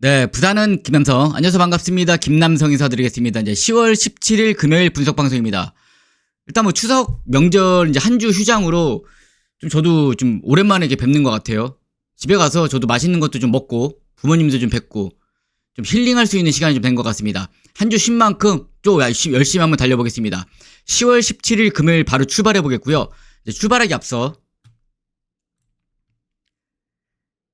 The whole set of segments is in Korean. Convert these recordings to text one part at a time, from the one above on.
네, 부산은 김남성. 안녕하세요. 반갑습니다. 김남성 인사드리겠습니다. 이제 10월 17일 금요일 분석 방송입니다. 일단 뭐 추석 명절 이제 한 주 휴장으로 좀 저도 좀 오랜만에 이렇게 뵙는 것 같아요. 집에 가서 저도 맛있는 것도 좀 먹고 부모님도 좀 뵙고 좀 힐링할 수 있는 시간이 좀 된 것 같습니다. 한 주 쉰 만큼 좀 열심히 한번 달려보겠습니다. 10월 17일 금요일 바로 출발해 보겠고요. 이제 출발하기 앞서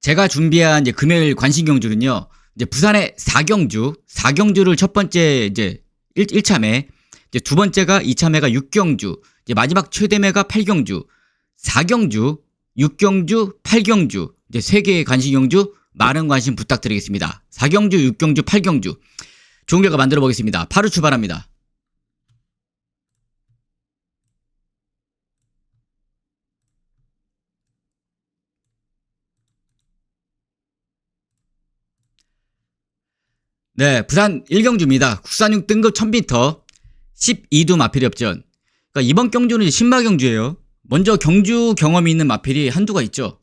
제가 준비한 이제 금요일 관심 경주는요. 이제 부산의 4경주를 첫 번째 이제 1차매, 이제 두 번째가 2차매가 6경주, 이제 마지막 최대매가 8경주, 4경주, 6경주, 8경주, 이제 세 개의 관심 경주 많은 관심 부탁드리겠습니다. 4경주, 6경주, 8경주 좋은 결과 만들어 보겠습니다. 바로 출발합니다. 네, 부산 1경주입니다. 국산 6등급 1000m 12두 마필이 업전. 그러니까 이번 경주는 신마 경주예요. 먼저 경주 경험이 있는 마필이 한두가 있죠.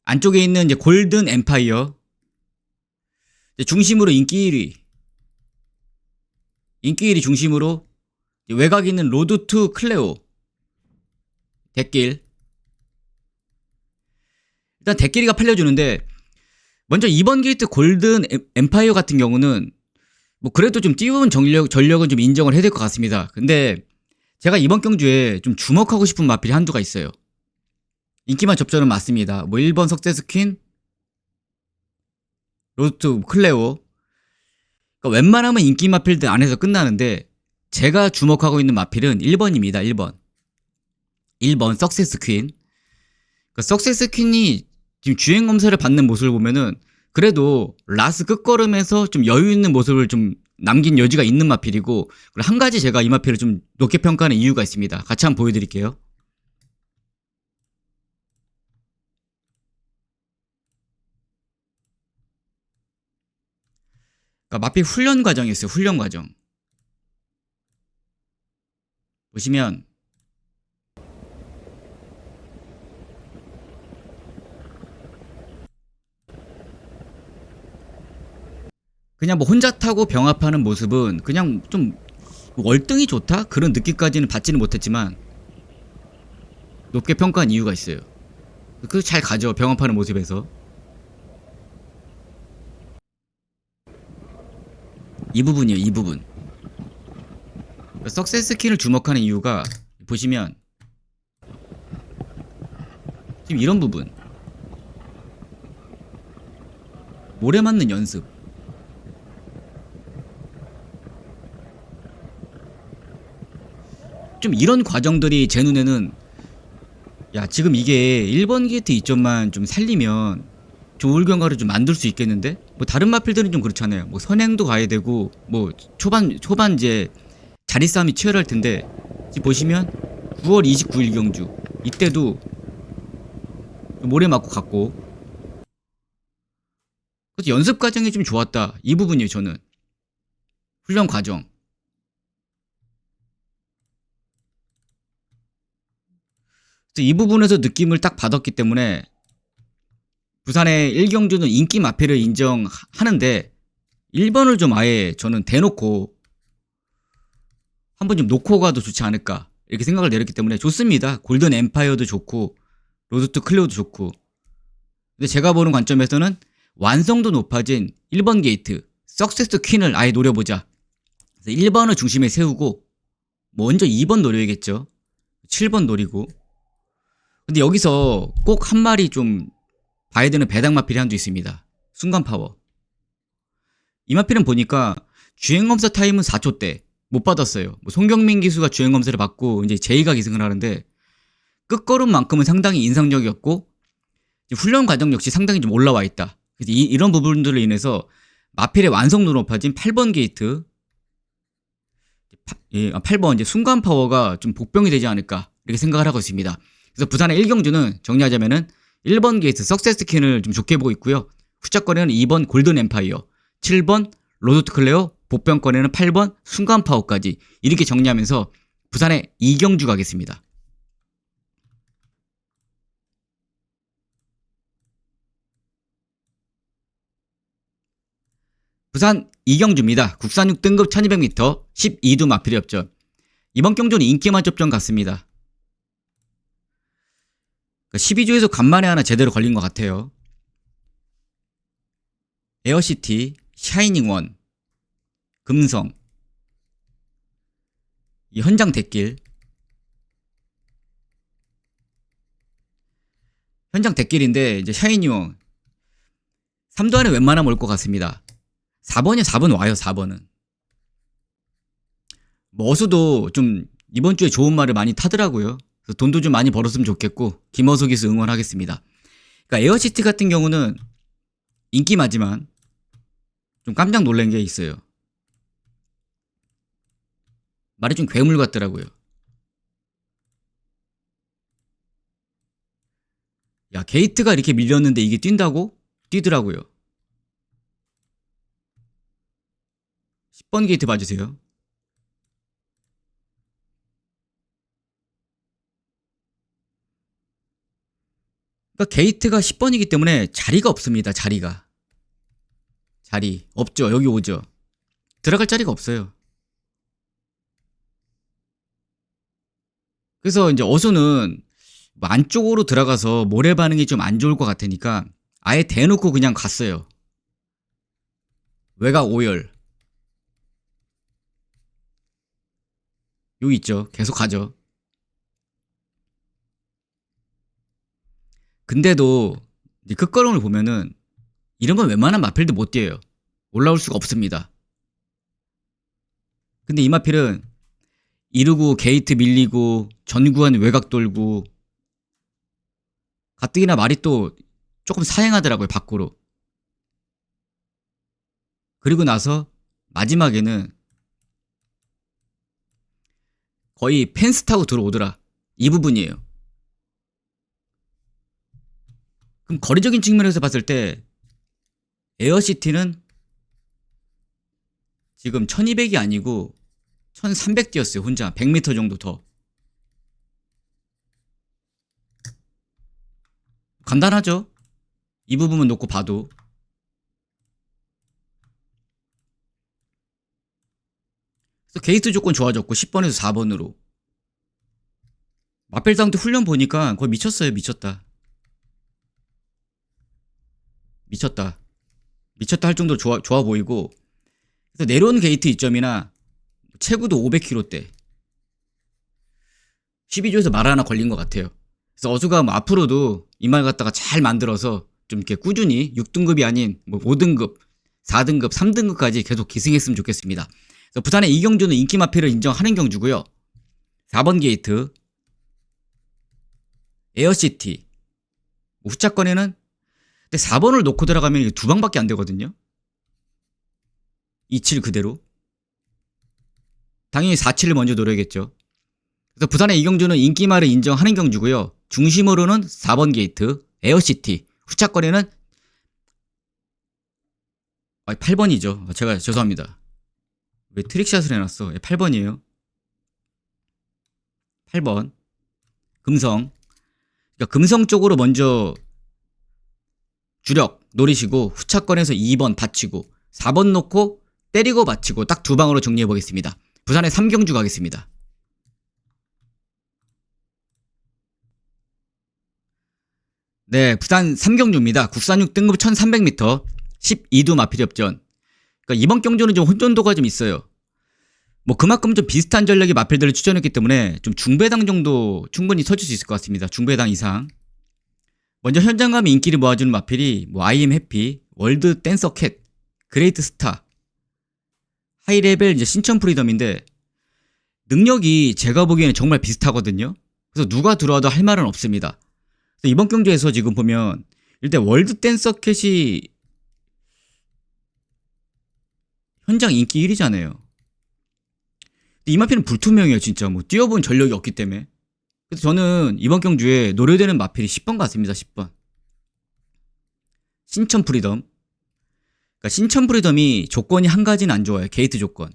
안쪽에 있는 이제 골든 엠파이어, 중심으로 인기 1위 중심으로 외곽에 있는 로드 투 클레오, 대길. 일단 대길이가 팔려주는데, 먼저 이번 게이트 골든 엠파이어 같은 경우는 뭐 그래도 좀 띄운 전력은 좀 인정을 해야 될 것 같습니다. 근데 제가 이번 경주에 좀 주목하고 싶은 마필이 한두가 있어요. 인기만 접전은 맞습니다. 뭐 1번 석세스 퀸, 로드 클레오. 그러니까 웬만하면 인기 마필들 안에서 끝나는데 제가 주목하고 있는 마필은 1번입니다. 1번 석세스 퀸. 그러니까 석세스 퀸이 지금 주행 검사를 받는 모습을 보면은 그래도 라스 끝걸음에서 좀 여유 있는 모습을 좀 남긴 여지가 있는 마필이고, 그리고 한 가지 제가 이 마필을 좀 높게 평가하는 이유가 있습니다. 같이 한번 보여드릴게요. 그러니까 마필 훈련 과정이었어요. 훈련 과정 보시면 그냥 뭐 혼자 타고 병합하는 모습은 그냥 좀 월등히 좋다? 그런 느낌까지는 받지는 못했지만 높게 평가한 이유가 있어요. 그 잘 가죠. 병합하는 모습에서. 이 부분이에요. 이 부분. 석세스 킨을 주목하는 이유가 보시면 지금 이런 부분. 모래 맞는 연습. 좀 이런 과정들이 제 눈에는, 야, 지금 이게 1번 게이트 이점만 좀 살리면 좋을 결과를 좀 만들 수 있겠는데? 뭐 다른 마필들은 좀 그렇잖아요. 뭐 선행도 가야 되고 뭐 초반 이제 자리 싸움이 치열할 텐데, 지금 보시면 9월 29일 경주 이때도 모래 맞고 갔고, 그래서 연습 과정이 좀 좋았다. 이 부분이에요. 저는 훈련 과정. 이 부분에서 느낌을 딱 받았기 때문에 부산의 1경주는 인기 마필을 인정하는데 1번을 좀 아예 저는 대놓고 한번 좀 놓고 가도 좋지 않을까 이렇게 생각을 내렸기 때문에 좋습니다. 골든 엠파이어도 좋고 로드 투 클레오도 좋고, 근데 제가 보는 관점에서는 완성도 높아진 1번 게이트 석세스 퀸을 아예 노려보자. 그래서 1번을 중심에 세우고 먼저 2번 노려야겠죠. 7번 노리고. 근데 여기서 꼭 한 마리 좀 봐야 되는 배당 마필이 한두 있습니다. 순간 파워. 이 마필은 보니까 주행검사 타임은 4초대 못 받았어요. 뭐 송경민 기수가 주행검사를 받고 이제 제이가 기승을 하는데 끝걸음만큼은 상당히 인상적이었고, 훈련 과정 역시 상당히 좀 올라와 있다. 그래서 이런 부분들로 인해서 마필의 완성도 높아진 8번 게이트, 8번 이제 순간 파워가 좀 복병이 되지 않을까 이렇게 생각을 하고 있습니다. 그래서 부산의 1경주는 정리하자면은 1번 게이트 석세스 킨을 좀 좋게 보고 있고요. 후짝거리는 2번 골든 엠파이어, 7번 로드 투 클레오, 복병권에는 8번 순간 파워까지 이렇게 정리하면서 부산의 2경주 가겠습니다. 부산 이경주입니다. 국산 6등급 1200m 12두 마필이 업전. 이번 경주는 인기만 접전 같습니다. 12주에서 간만에 하나 제대로 걸린 것 같아요. 에어시티, 샤이닝원, 금성, 이 현장 대길. 현장 대길인데 이제 샤이닝원 3도 안에 웬만하면 올 것 같습니다. 4번이 4번 와요. 4번은 뭐 어수도 좀 이번 주에 좋은 말을 많이 타더라고요. 그래서 돈도 좀 많이 벌었으면 좋겠고 김어수 기수 응원하겠습니다. 그러니까 에어시티 같은 경우는 인기 많지만 좀 깜짝 놀란 게 있어요. 말이 좀 괴물 같더라고요. 야, 게이트가 이렇게 밀렸는데 이게 뛴다고? 뛰더라고요. 10번 게이트 봐주세요. 그러니까 게이트가 10번이기 때문에 자리가 없습니다. 자리 없죠. 여기 오죠. 들어갈 자리가 없어요. 그래서 이제 어수는 뭐 안쪽으로 들어가서 모래 반응이 좀 안 좋을 것 같으니까 아예 대놓고 그냥 갔어요. 외곽 5열. 여기 있죠. 계속 가죠. 근데도 이제 끝걸음을 보면은 이런 건 웬만한 마필도 못 뛰어요. 올라올 수가 없습니다. 근데 이 마필은 이르고 게이트 밀리고 전구한 외곽 돌고 가뜩이나 말이 또 조금 사행하더라고요. 밖으로. 그리고 나서 마지막에는 거의 펜스 타고 들어오더라. 이 부분이에요. 그럼 거리적인 측면에서 봤을 때 에어시티는 지금 1200이 아니고 1300 뛰었어요. 혼자 100m 정도 더. 간단하죠? 이 부분만 놓고 봐도. 그래서 게이트 조건 좋아졌고 10번에서 4번으로. 마펠상도 훈련 보니까 거의 미쳤어요. 미쳤다 할 정도로 좋아 보이고. 그래서 내려온 게이트 이점이나 체구도 500kg대 12조에서 말 하나 걸린 것 같아요. 그래서 어수가 뭐 앞으로도 이 말 갖다가 잘 만들어서 좀 이렇게 꾸준히 6등급이 아닌 뭐 5등급, 4등급, 3등급까지 계속 기승했으면 좋겠습니다. 그래서 부산의 이경주는 인기 마필을 인정하는 경주고요. 4번 게이트, 에어시티, 후차권에는 근데 4번을 놓고 들어가면 이게 2방밖에 안 되거든요. 27 그대로. 당연히 47을 먼저 노려야겠죠. 그래서 부산의 이경주는 인기말을 인정하는 경주고요. 중심으로는 4번 게이트, 에어시티, 후차권에는 8번이죠. 제가 죄송합니다. 왜 트릭샷을 해놨어? 8번이에요. 8번 금성. 그러니까 금성 쪽으로 먼저 주력 노리시고 후차권에서 2번 받치고 4번 놓고 때리고 받치고 딱 2방으로 정리해 보겠습니다. 부산의 3경주 가겠습니다. 네, 부산 3경주입니다. 국산 6등급 1300m 12두 마필 협전. 그러니까 이번 경주는 좀 혼돈도가 좀 있어요. 뭐 그만큼 좀 비슷한 전력의 마필들을 추천했기 때문에 좀 중배당 정도 충분히 쳐줄 수 있을 것 같습니다. 중배당 이상. 먼저 현장감이 인기를 모아주는 마필이 뭐 IM 해피, 월드 댄서 캣, 그레이트 스타, 하이레벨 이제 신천 프리덤인데 능력이 제가 보기에는 정말 비슷하거든요. 그래서 누가 들어와도 할 말은 없습니다. 그래서 이번 경주에서 지금 보면 일단 월드 댄서 캣이 현장 인기 1위잖아요. 이 마필은 불투명해요. 진짜 뭐 뛰어본 전력이 없기 때문에. 그래서 저는 이번 경주에 노려되는 마필이 10번 같습니다. 10번 신천 프리덤. 그러니까 신천 프리덤이 조건이 한 가지는 안 좋아요. 게이트 조건.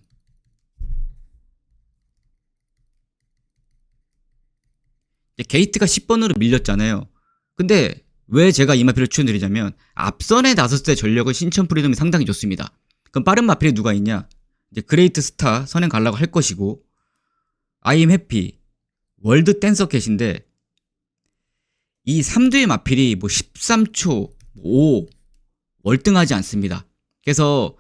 게이트가 10번으로 밀렸잖아요. 근데 왜 제가 이 마필을 추천드리자면 앞선에 나섰을 때 전력은 신천 프리덤이 상당히 좋습니다. 그럼 빠른 마필이 누가 있냐? 이제 그레이트 스타 선행 가려고 할 것이고, 아이엠 해피, 월드 댄서 캣인데, 이 3두의 마필이 뭐 13초, 5 월등하지 않습니다. 그래서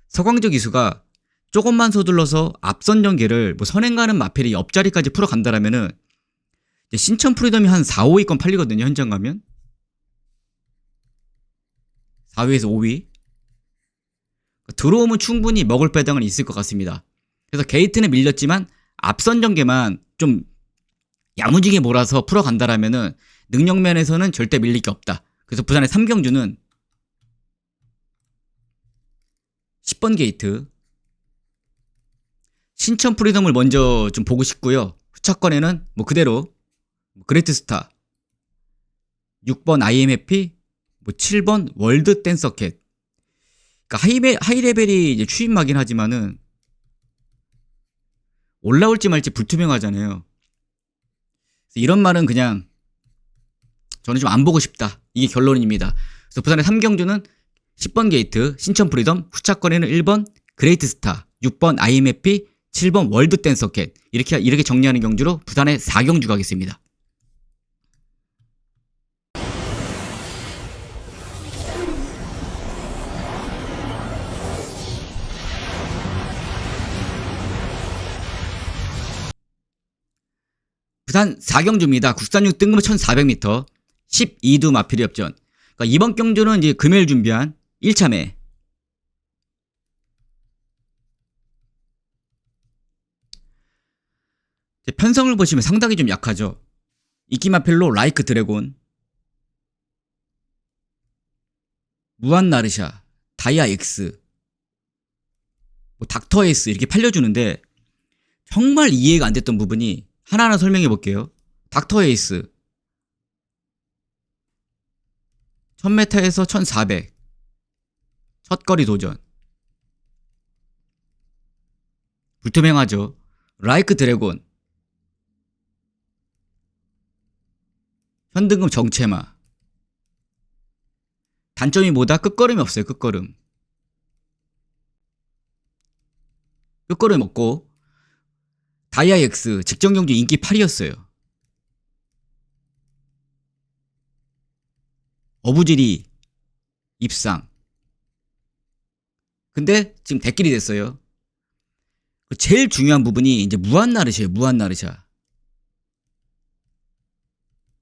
서광적 이수가 조금만 서둘러서 앞선 전개를 뭐 선행 가는 마필이 옆자리까지 풀어간다라면은 신천 프리덤이 한 4, 5위권 팔리거든요. 현장 가면 4위에서 5위 들어오면 충분히 먹을 배당은 있을 것 같습니다. 그래서 게이트는 밀렸지만 앞선 전개만 좀 야무지게 몰아서 풀어간다라면은 능력면에서는 절대 밀릴 게 없다. 그래서 부산의 3경주는 10번 게이트 신천 프리덤을 먼저 좀 보고 싶고요. 후차권에는 뭐 그대로 그레이트 스타 6번 아이엠 해피 뭐 7번 월드 댄서캣. 그러니까 하이레벨이 이제 추임마긴 하지만은 올라올지 말지 불투명하잖아요. 이런 말은 그냥 저는 좀 안 보고 싶다. 이게 결론입니다. 그래서 부산의 3경주는 10번 게이트 신천 프리덤, 후차권에는 1번 그레이트 스타, 6번 아이엠 해피, 7번 월드 댄서캣 이렇게 정리하는 경주로 부산의 4경주 가겠습니다. 부산 4경주입니다. 국산육 뜬금 1400m 12두 마필이 협전. 그러니까 이번 경주는 이제 금요일 준비한 1차매. 편성을 보시면 상당히 좀 약하죠. 이끼마필로 라이크 드래곤, 무한 나르샤, 다이아 X, 뭐 닥터 에이스 이렇게 팔려주는데 정말 이해가 안 됐던 부분이 하나하나 설명해 볼게요. 닥터 에이스 1000m에서 1400 첫거리 도전 불투명하죠. 라이크 드래곤 현등급 정체마 단점이 뭐다? 끝걸음이 없어요. 끝걸음 없고 다이아 X 직전 경주 인기 8위였어요. 어부질이 입상. 근데 지금 대길이 됐어요. 제일 중요한 부분이 이제 무한 나르샤예요. 무한 나르샤.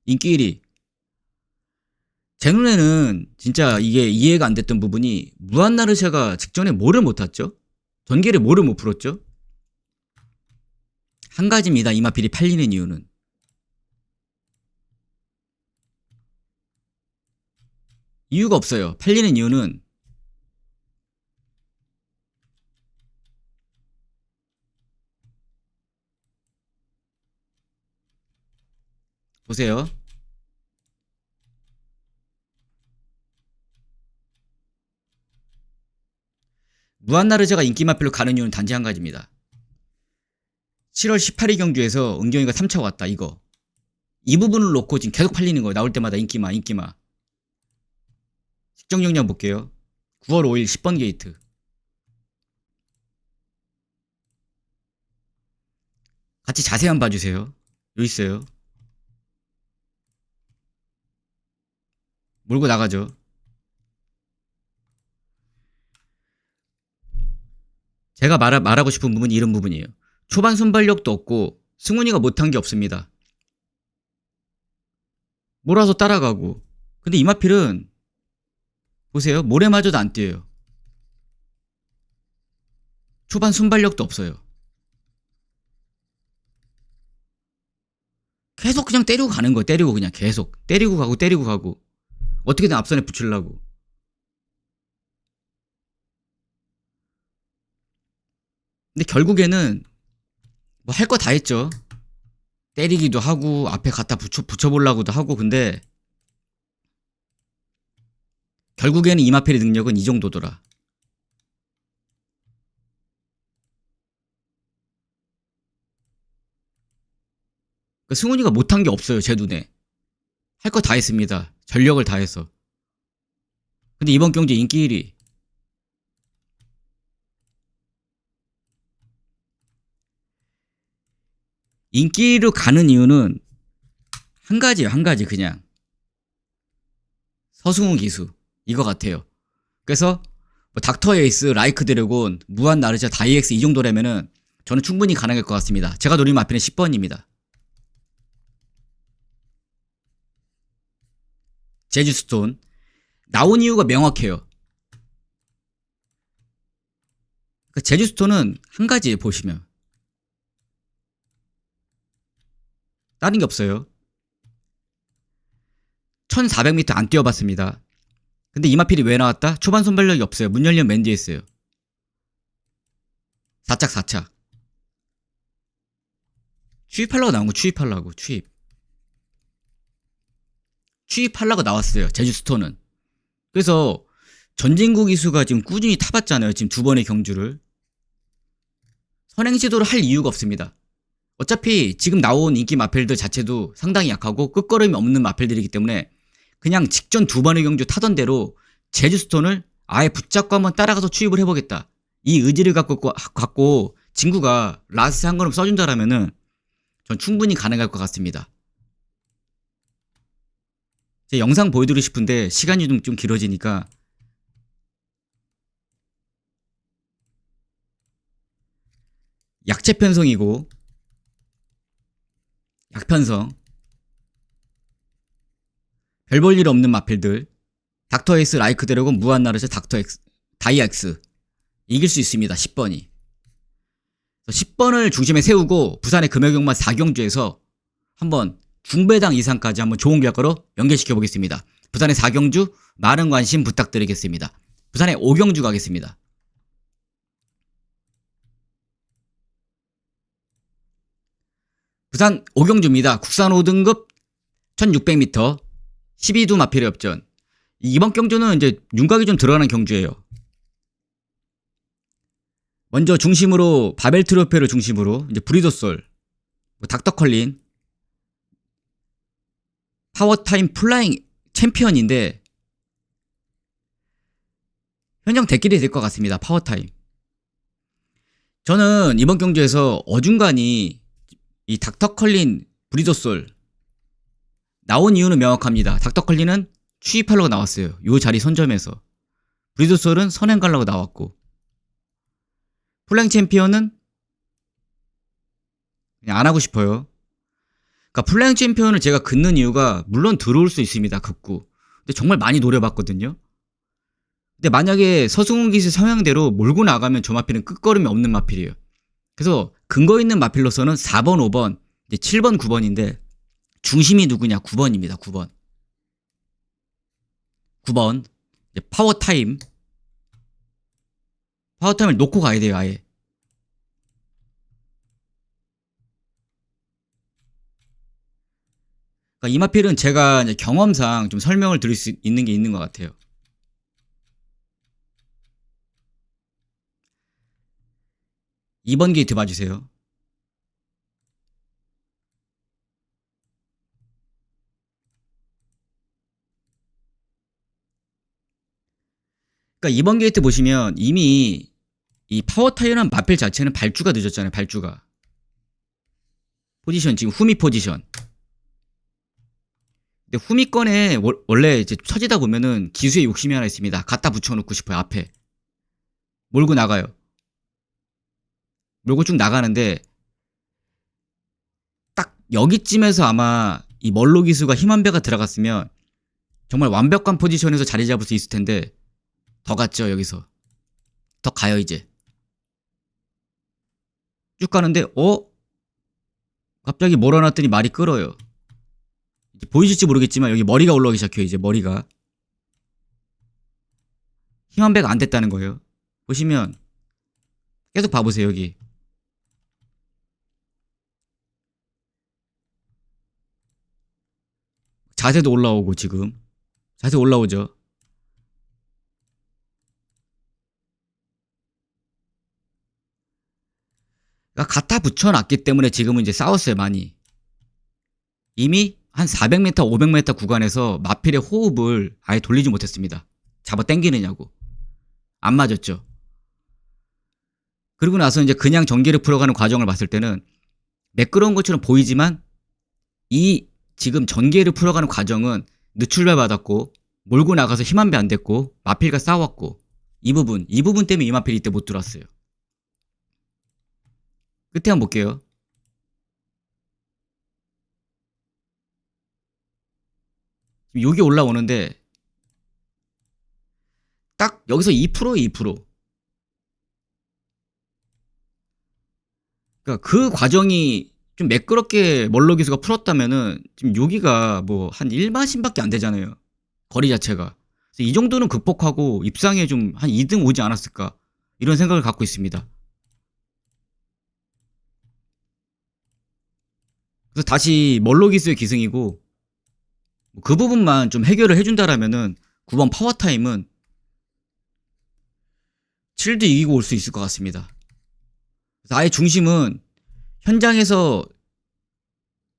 인기 1위. 제 눈에는 진짜 이게 이해가 안 됐던 부분이 무한 나르샤가 직전에 뭐를 못 탔죠? 전개를 뭐를 못 풀었죠? 한 가지입니다. 이 마필이 팔리는 이유는. 이유가 없어요. 팔리는 이유는 보세요. 무한나르샤가 인기 마필로 가는 이유는 단지 한 가지입니다. 7월 18일 경주에서 은경이가 3차 왔다. 이거. 이 부분을 놓고 지금 계속 팔리는 거예요. 나올 때마다 인기마. 직정 용량 볼게요. 9월 5일 10번 게이트. 같이 자세히 한번 봐주세요. 여기 있어요. 몰고 나가죠. 제가 말하고 싶은 부분이 이런 부분이에요. 초반 순발력도 없고 승훈이가 못한 게 없습니다. 몰아서 따라가고. 근데 이마필은 보세요. 모래마저도 안 뛰어요. 초반 순발력도 없어요. 계속 그냥 때리고 가는 거예요. 때리고 그냥 계속 때리고 가고 어떻게든 앞선에 붙이려고. 근데 결국에는 뭐 할 거 다 했죠. 때리기도 하고 앞에 갖다 붙여보려고도 하고. 근데 결국에는 이마필의 능력은 이 정도더라. 그러니까 승훈이가 못한 게 없어요. 제 눈에. 할 거 다 했습니다. 전력을 다해서. 근데 이번 경기 인기 1위. 인기로 가는 이유는 한 가지예요. 한 가지 그냥. 서승훈 기수. 이거 같아요. 그래서 뭐 닥터 에이스, 라이크 드래곤, 무한 나르자, 다이엑스 이 정도라면은 저는 충분히 가능할 것 같습니다. 제가 노린 마필은 10번입니다. 제주스톤. 나온 이유가 명확해요. 제주스톤은 한 가지예요. 보시면. 다른 게 없어요. 1400m 안 뛰어봤습니다. 근데 이마필이 왜 나왔다? 초반 손발력이 없어요. 문 열리면 맨 뒤에 있어요. 4착 4착. 추입하려고 나온 거 추입하려고 추입하려고 나왔어요. 제주스톤은. 그래서 전진구 기수가 지금 꾸준히 타봤잖아요. 지금 두 번의 경주를. 선행시도를 할 이유가 없습니다. 어차피 지금 나온 인기 마필들 자체도 상당히 약하고 끝걸음이 없는 마필들이기 때문에 그냥 직전 두 번의 경주 타던 대로 제주스톤을 아예 붙잡고 한번 따라가서 추입을 해보겠다. 이 의지를 갖고 진구가 라스 한 걸음 써준다라면은 전 충분히 가능할 것 같습니다. 제 영상 보여드리고 싶은데 시간이 좀 길어지니까 약체 편성이고 약편성 별 볼 일 없는 마필들 닥터 에이스, 라이크 드래곤, 무한 나르자, 닥터 엑스, 다이엑스 이길 수 있습니다. 10번이 10번을 중심에 세우고 부산의 금요경마 4경주에서 한번 중배당 이상까지 한번 좋은 결과로 연결시켜 보겠습니다. 부산의 4경주 많은 관심 부탁드리겠습니다. 부산의 5경주 가겠습니다. 부산 5경주입니다. 국산 5등급 1600m 12두 마필의 업전. 이번 경주는 이제 윤곽이 좀 들어가는 경주예요. 먼저 중심으로 바벨 트로페를 중심으로 이제 브리더솔, 닥터 컬린, 파워타임 플라잉 챔피언인데 현장 대길이 될 것 같습니다. 파워타임. 저는 이번 경주에서 어중간히 이 닥터 컬린, 브리더솔 나온 이유는 명확합니다. 닥터 컬린은 추입하려고 나왔어요. 요 자리 선점에서. 브리더솔은 선행 가려고 나왔고 플라잉 챔피언은 그냥 안 하고 싶어요. 그러니까 플라잉 챔피언을 제가 긋는 이유가 물론 들어올 수 있습니다. 긋고. 근데 정말 많이 노려봤거든요. 근데 만약에 서승훈 기수 성향대로 몰고 나가면 저 마필은 끝걸음이 없는 마필이에요. 그래서 근거 있는 마필로서는 4번, 5번, 이제 7번, 9번인데 중심이 누구냐? 9번입니다. 9번. 9번 파워타임. 파워타임을 놓고 가야 돼요. 아예. 그러니까 이 마필은 제가 이제 경험상 좀 설명을 드릴 수 있는 게 있는 것 같아요. 2번 게이트 봐주세요. 그러니까 2번 게이트 보시면 이미 이 파워타이어란 마필 자체는 발주가 늦었잖아요. 발주가. 포지션 지금 후미 포지션. 근데 후미권에 원래 이제 처지다 보면은 기수에 욕심이 하나 있습니다. 갖다 붙여놓고 싶어요. 앞에. 몰고 나가요. 몰고 쭉 나가는데 딱 여기쯤에서 아마 이 멀로 기수가 힘 한 배가 들어갔으면 정말 완벽한 포지션에서 자리 잡을 수 있을 텐데 더 갔죠. 여기서. 더 가요 이제. 쭉 가는데 갑자기 몰아놨더니 말이 끌어요. 보이실지 모르겠지만 여기 머리가 올라오기 시작해요. 이제 머리가 힘 한 배가 안 됐다는 거예요. 보시면 계속 봐보세요. 여기 자세도 올라오고 지금 자세 올라오죠. 그러니까 갖다 붙여놨기 때문에 지금은 이제 싸웠어요. 많이. 이미 한 400m, 500m 구간에서 마필의 호흡을 아예 돌리지 못했습니다. 잡아 당기느냐고. 안 맞았죠. 그리고 나서 이제 그냥 전기를 풀어가는 과정을 봤을 때는 매끄러운 것처럼 보이지만 이 지금 전개를 풀어가는 과정은 늦출발 받았고 몰고 나가서 힘 한 배 안 됐고 마필과 싸웠고 이 부분 때문에 이 마필이 이때 못 들어왔어요. 끝에 한번 볼게요. 지금 여기 올라오는데 딱 여기서 2%에 2%. 그러니까 그 과정이 좀 매끄럽게 멀로 기수가 풀었다면은 지금 여기가 뭐 한 1마신밖에 안 되잖아요. 거리 자체가. 그래서 이 정도는 극복하고 입상에 좀 한 2등 오지 않았을까 이런 생각을 갖고 있습니다. 그래서 다시 멀로 기수의 기승이고 그 부분만 좀 해결을 해준다라면은 9번 파워타임은 7도 이기고 올 수 있을 것 같습니다. 그래서 아예 중심은 현장에서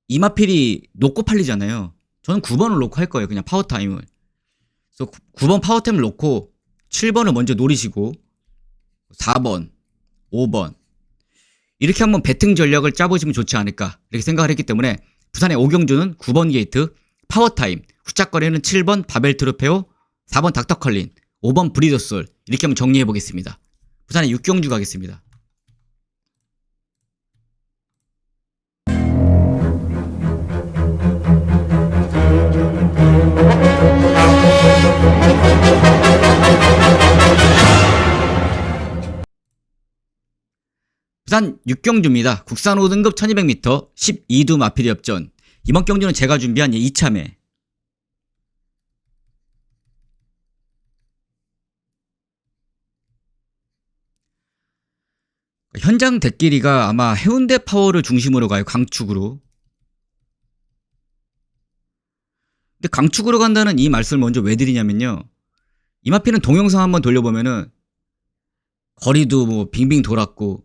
이마필이 놓고 팔리잖아요. 저는 9번을 놓고 할 거예요. 그냥 파워타임을. 그래서 9번 파워타임을 놓고 7번을 먼저 노리시고 4번, 5번 이렇게 한번 배팅 전략을 짜보시면 좋지 않을까 이렇게 생각을 했기 때문에 부산의 오경주는 9번 게이트 파워타임, 후짝거리는 7번 바벨 트루페오, 4번 닥터컬린, 5번 브리더솔 이렇게 한번 정리해 보겠습니다. 부산의 6경주 가겠습니다. 부산 6경주입니다. 국산 5등급 1200m 12두 마필이 엽전. 이번 경주는 제가 준비한 2참에 현장 대끼리가 아마 해운대 파워를 중심으로 가요. 강축으로. 근데 강축으로 간다는 이 말씀을 먼저 왜 드리냐면요. 이마필은 동영상 한번 돌려보면은 거리도 뭐 빙빙 돌았고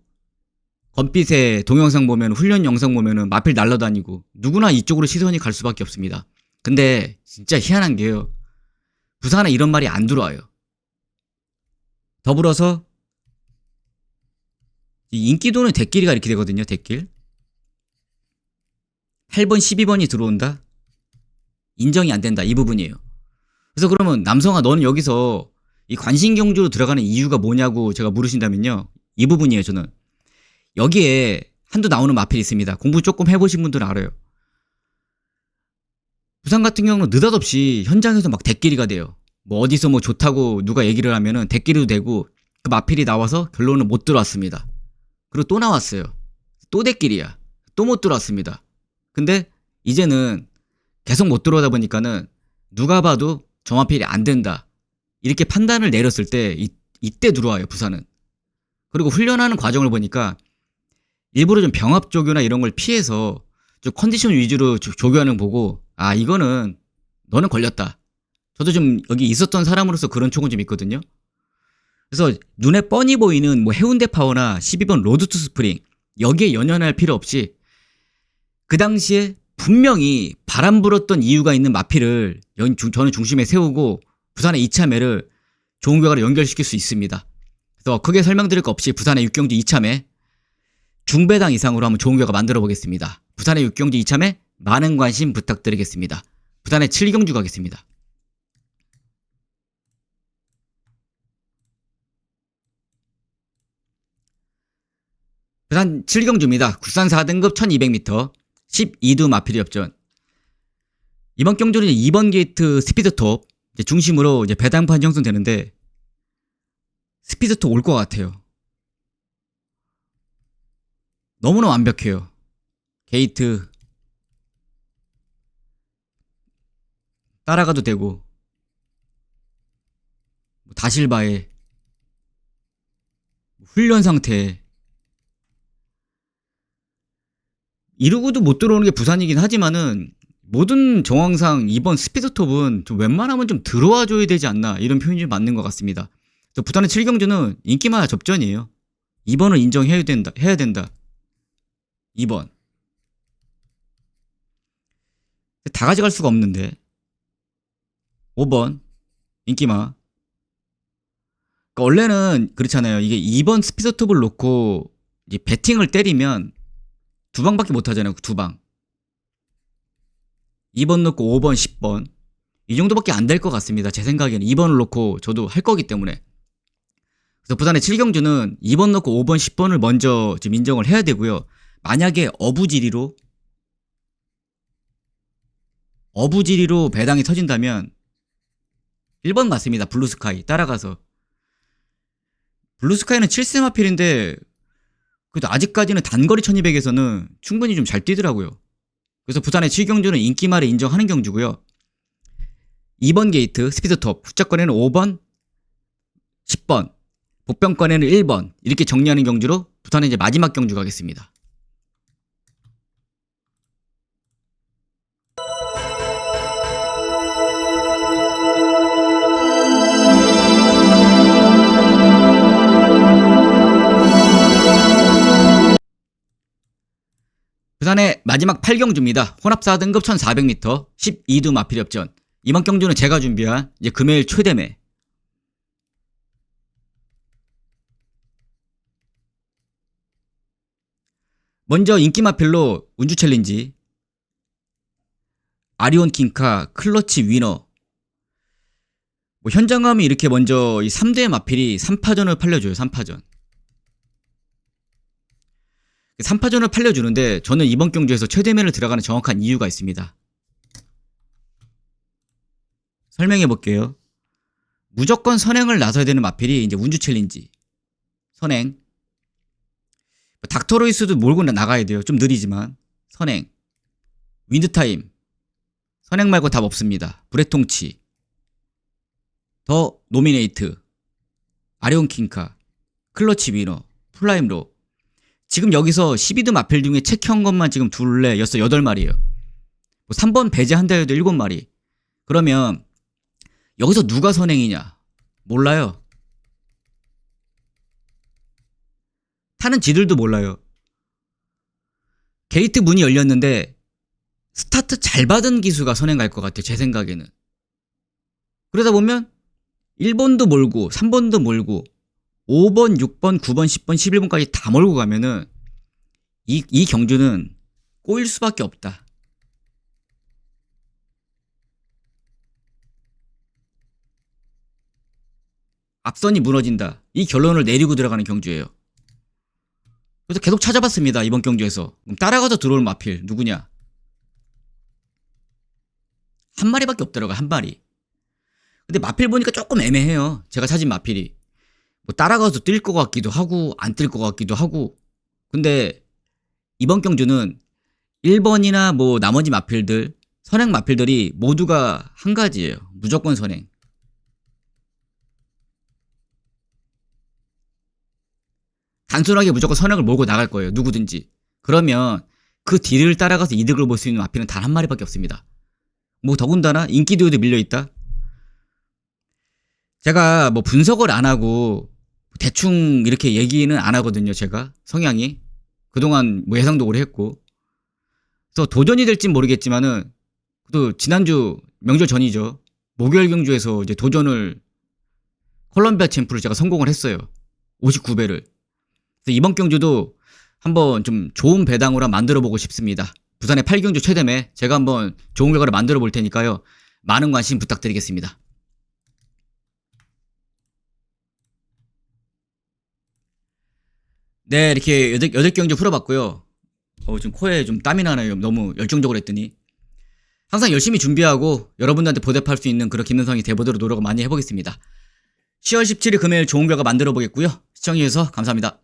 검빛에 동영상 보면 훈련 영상 보면은 마필 날라다니고 누구나 이쪽으로 시선이 갈 수밖에 없습니다. 근데 진짜 희한한 게요. 부산에 이런 말이 안 들어와요. 더불어서 이 인기도는 대끼리가 이렇게 되거든요. 대끼리 8번 12번이 들어온다? 인정이 안 된다. 이 부분이에요. 그래서 그러면 남성아 너는 여기서 이 관신경주로 들어가는 이유가 뭐냐고 제가 물으신다면요. 이 부분이에요. 저는 여기에 한두 나오는 마필이 있습니다. 공부 조금 해보신 분들은 알아요. 부산 같은 경우는 느닷없이 현장에서 막 대끼리가 돼요. 뭐 어디서 뭐 좋다고 누가 얘기를 하면은 대끼리도 되고 그 마필이 나와서 결론은 못 들어왔습니다. 그리고 또 나왔어요. 또 대끼리야. 또 못 들어왔습니다. 근데 이제는 계속 못 들어오다 보니까는 누가 봐도 저 마필이 안 된다. 이렇게 판단을 내렸을 때 이때 들어와요. 부산은. 그리고 훈련하는 과정을 보니까 일부러 좀 병합 조교나 이런 걸 피해서 좀 컨디션 위주로 조교하는 거 보고 아 이거는 너는 걸렸다. 저도 좀 여기 있었던 사람으로서 그런 촉은 좀 있거든요. 그래서 눈에 뻔히 보이는 뭐 해운대 파워나 12번 로드 투 스프링 여기에 연연할 필요 없이 그 당시에 분명히 바람 불었던 이유가 있는 마필을 저는 중심에 세우고 부산의 2참회를 좋은 결과로 연결시킬 수 있습니다. 그래서 크게 설명드릴 거 없이 부산의 6경주 2참회 중배당 이상으로 한번 좋은 결과 만들어 보겠습니다. 부산의 6경주 2참회 많은 관심 부탁드리겠습니다. 부산의 7경주 가겠습니다. 부산 7경주입니다. 국산 4등급 1200m 12두 마필이 엽전. 이번 경주는 2번 게이트 스피드톱 중심으로 이제 배당판 형성되는데 스피드톱 올 것 같아요. 너무나 완벽해요. 게이트 따라가도 되고 다실바에 훈련 상태 이러고도 못 들어오는 게 부산이긴 하지만은 모든 정황상 이번 스피드톱은 좀 웬만하면 좀 들어와 줘야 되지 않나 이런 표현이 좀 맞는 것 같습니다. 부산의 7경주는 인기마다 접전이에요. 2번을 인정해야 된다. 해야 된다. 2번 다 가져갈 수가 없는데 5번 인기마 그러니까 원래는 그렇잖아요. 이게 2번 스피드톱을 놓고 이제 배팅을 때리면 두 방밖에 못 하잖아요. 두 방. 2번 넣고 5번, 10번. 이 정도밖에 안 될 것 같습니다. 제 생각에는 2번을 넣고 저도 할 거기 때문에. 그래서 부산의 7경주는 2번 넣고 5번, 10번을 먼저 지금 인정을 해야 되고요. 만약에 어부지리로 배당이 터진다면 1번 맞습니다. 블루스카이 따라가서. 블루스카이는 7세 마필인데 그래도 아직까지는 단거리 1200에서는 충분히 좀 잘 뛰더라고요. 그래서 부산의 7경주는 인기말을 인정하는 경주고요. 2번 게이트 스피드톱 후자권에는 5번 10번 복병권에는 1번 이렇게 정리하는 경주로 부산의 이제 마지막 경주 가겠습니다. 부산의 마지막 8경주입니다. 혼합 4등급 1400m 12두 마필협전. 이번 경주는 제가 준비한 이제 금요일 최대매. 먼저 인기 마필로 운주 챌린지, 아리온 킹카, 클러치 위너. 뭐 현장감이 이렇게 먼저 이 3대 마필이 3파전을 팔려줘요. 3파전. 3파전을 팔려주는데 저는 이번 경주에서 최대매를 들어가는 정확한 이유가 있습니다. 설명해 볼게요. 무조건 선행을 나서야 되는 마필이 이제 운주 챌린지. 선행. 닥터로이스도 몰고 나가야 돼요. 좀 느리지만. 선행. 윈드타임. 선행 말고 답 없습니다. 브레통치. 더 노미네이트. 아리온 킹카. 클러치 위너. 플라임로. 지금 여기서 12드 마필 중에 체크한 것만 지금 둘레, 8마리예요. 3번 배제한다 해도 7마리. 그러면 여기서 누가 선행이냐? 몰라요. 타는 지들도 몰라요. 게이트 문이 열렸는데 스타트 잘 받은 기수가 선행 갈 것 같아요. 제 생각에는. 그러다 보면 1번도 몰고 3번도 몰고 5번, 6번, 9번, 10번, 11번까지 다 몰고 가면은 이 경주는 꼬일 수밖에 없다. 앞선이 무너진다. 이 결론을 내리고 들어가는 경주예요. 그래서 계속 찾아봤습니다. 이번 경주에서. 그럼 따라가서 들어올 마필 누구냐? 한 마리밖에 없더라고요. 한 마리. 근데 마필 보니까 조금 애매해요. 제가 찾은 마필이. 뭐 따라가서 뛸 것 같기도 하고 안 뛸 것 같기도 하고. 근데 이번 경주는 1번이나 뭐 나머지 마필들, 선행 마필들이 모두가 한 가지예요. 무조건 선행. 단순하게 무조건 선행을 몰고 나갈 거예요. 누구든지. 그러면 그 뒤를 따라가서 이득을 볼 수 있는 마필은 단 한 마리밖에 없습니다. 뭐 더군다나 인기도에도 밀려있다. 제가 뭐 분석을 안 하고 대충 이렇게 얘기는 안 하거든요. 제가 성향이 그동안 뭐 예상도 오래 했고. 그래서 도전이 될진 모르겠지만은 또 지난주 명절 전이죠. 목요일 경주에서 이제 도전을 콜롬비아 챔프를 제가 성공을 했어요. 59배를. 그래서 이번 경주도 한번 좀 좋은 배당으로 만들어 보고 싶습니다. 부산의 8경주 최대매 제가 한번 좋은 결과를 만들어 볼 테니까요. 많은 관심 부탁드리겠습니다. 네, 이렇게 8경주 풀어봤고요. 지금 코에 좀 땀이 나네요. 너무 열정적으로 했더니. 항상 열심히 준비하고 여러분들한테 보답할 수 있는 그런 김은성이 돼보도록 노력을 많이 해보겠습니다. 10월 17일 금요일 좋은 결과 만들어 보겠고요. 시청해주셔서 감사합니다.